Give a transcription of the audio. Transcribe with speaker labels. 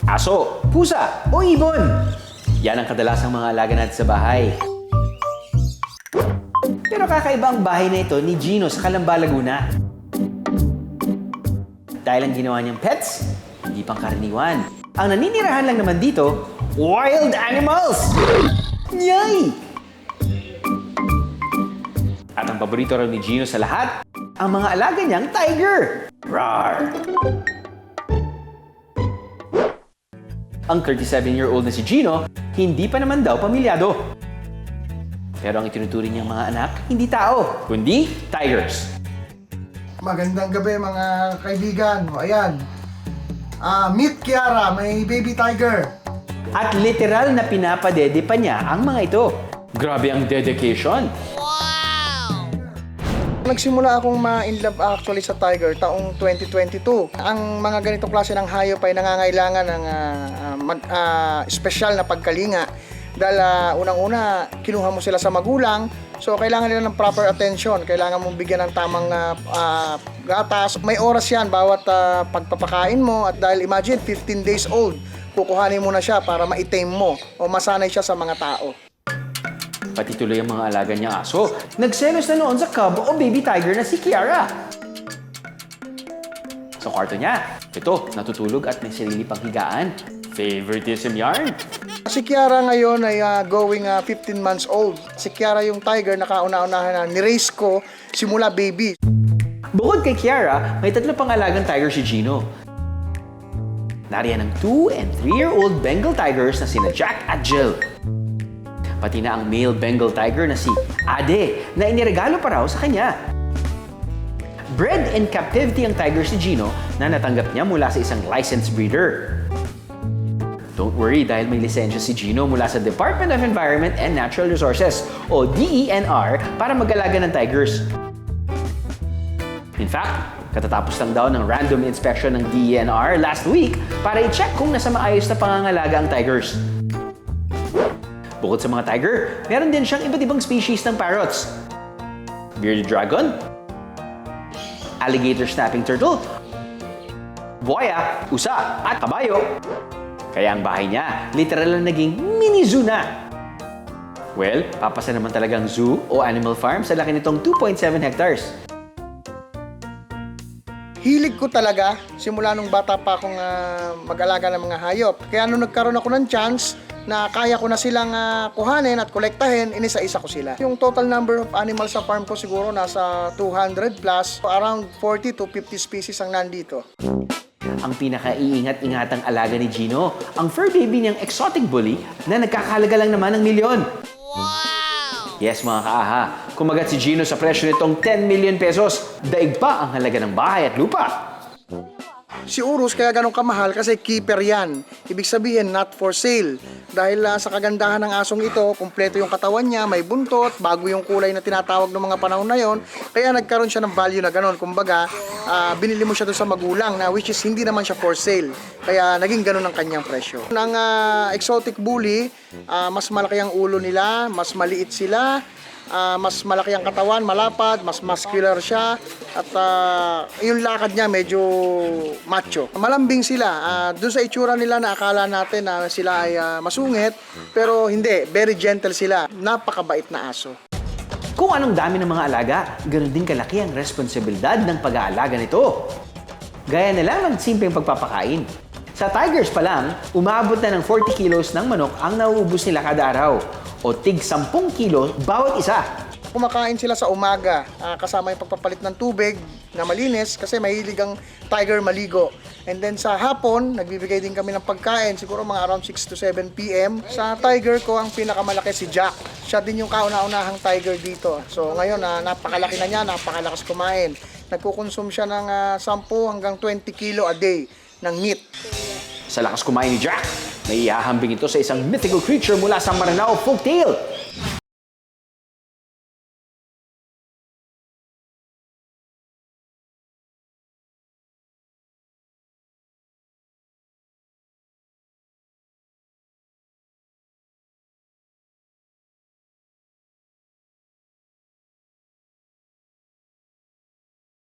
Speaker 1: aso, pusa, o ibon. Yan ang kadalasang mga alaga natin sa bahay. Pero kakaiba ang bahay na ito ni Gino sa Calamba, Laguna. Dahil ang ginawa niyang pets, hindi pangkaraniwan. Ang naninirahan lang naman dito, wild animals! Yay! At ang paborito raw ni Gino sa lahat, ang mga alaga niyang tiger! Rawr! Ang 37-year-old na si Gino, hindi pa naman daw pamilyado. Pero ang itinuturing niyang mga anak, hindi tao, kundi tigers.
Speaker 2: Magandang gabi mga kaibigan. O, ayan. Meet Kiara, may baby tiger.
Speaker 1: At literal na pinapadede pa niya ang mga ito. Grabe ang dedication.
Speaker 2: Nagsimula akong ma-inlove actually sa tiger taong 2022. Ang mga ganitong klase ng hayop ay nangangailangan ng espesyal na pagkalinga. Dahil unang-una, kinuha mo sila sa magulang, so kailangan nila ng proper attention. Kailangan mong bigyan ng tamang gatas. May oras yan bawat pagpapakain mo. At dahil imagine, 15 days old, kukuhanin mo na siya para ma-tame mo o masanay siya sa mga tao.
Speaker 1: Pati tuloy ang mga alaga niyang aso. Nagselos na noon sa cub o baby tiger na si Kiara. Sa kwarto niya, ito, natutulog at may sarili pang higaan. Favoritism yarn.
Speaker 2: Si Kiara ngayon ay going 15 months old. Si Kiara yung tiger na kauna-unahan na ni-raise ko simula baby.
Speaker 1: Bukod kay Kiara, may tatlo pang alagang tiger si Gino. Nariyan ang 2 and 3-year-old Bengal tigers na sina Jack at Jill. Pati na ang male Bengal tiger na si Ade na iniregalo pa raw sa kanya. Bred in captivity ang tiger si Gino na natanggap niya mula sa isang licensed breeder. Don't worry dahil may lisensya si Gino mula sa Department of Environment and Natural Resources o DENR para mag-alaga ng tigers. In fact, katatapos lang daw ng random inspection ng DENR last week para i-check kung nasa maayos na pangangalaga ang tigers. Bukod sa mga tiger, meron din siyang iba't ibang species ng parrots. Bearded dragon, alligator snapping turtle, buhaya, usa, at kabayo. Kaya ang bahay niya, literal na naging mini zoo na. Well, papasa naman talagang zoo o animal farm sa laki nitong 2.7 hectares.
Speaker 2: Hilig ko talaga simula nung bata pa akong mag-alaga ng mga hayop. Kaya nung nagkaroon ako ng chance na kaya ko na silang kuhanin at kolektahin, inisa-isa ko sila. Yung total number of animals sa farm ko siguro nasa 200 plus, around 40 to 50 species ang nandito.
Speaker 1: Ang pinaka-iingat-ingatang alaga ni Gino, ang fur baby niyang exotic bully na nagkakahalaga lang naman ng milyon. Wow! Yes mga kaaha, kumagat si Gino sa presyo nitong 10 million pesos, daig pa ang halaga ng bahay at lupa.
Speaker 2: Si Urus kaya ganun kamahal kasi keeper yan. Ibig sabihin, not for sale. Dahil sa kagandahan ng asong ito, kumpleto yung katawan niya, may buntot, bago yung kulay na tinatawag ng mga panahon na yon. Kaya nagkaroon siya ng value na ganun. Kumbaga, binili mo siya doon sa magulang na which is hindi naman siya for sale. Kaya naging ganun ang kanyang presyo. Ang exotic bully, mas malaki ang ulo nila, mas maliit sila, mas malaki ang katawan, malapad, mas muscular siya, at yung lakad niya medyo macho. Malambing sila. Doon sa itsura nila na akala natin na sila ay masungit, pero hindi, very gentle sila. Napakabait na aso.
Speaker 1: Kung anong dami ng mga alaga, ganoon din kalaki ang responsibilidad ng pag-aalaga nito. Gaya na lang ng simpleng pagpapakain. Sa tigers pa lang, umabot na ng 40 kilos ng manok ang nauubos nila kada araw o tig 10 kilos bawat isa.
Speaker 2: Kumakain sila sa umaga, kasama yung pagpapalit ng tubig na malinis kasi mahilig ang tiger maligo. And then sa hapon, nagbibigay din kami ng pagkain, siguro mga around 6 to 7 p.m. Sa tiger ko, ang pinakamalaki si Jack. Siya din yung kauna-unahang tiger dito. So ngayon, napakalaki na niya, napakalakas kumain. Nagkukonsume siya ng 10 hanggang 20 kilo a day ng meat.
Speaker 1: Sa lakas kumain ni Jack, may ihahambing ito sa isang mythical creature mula sa Maranao folktale.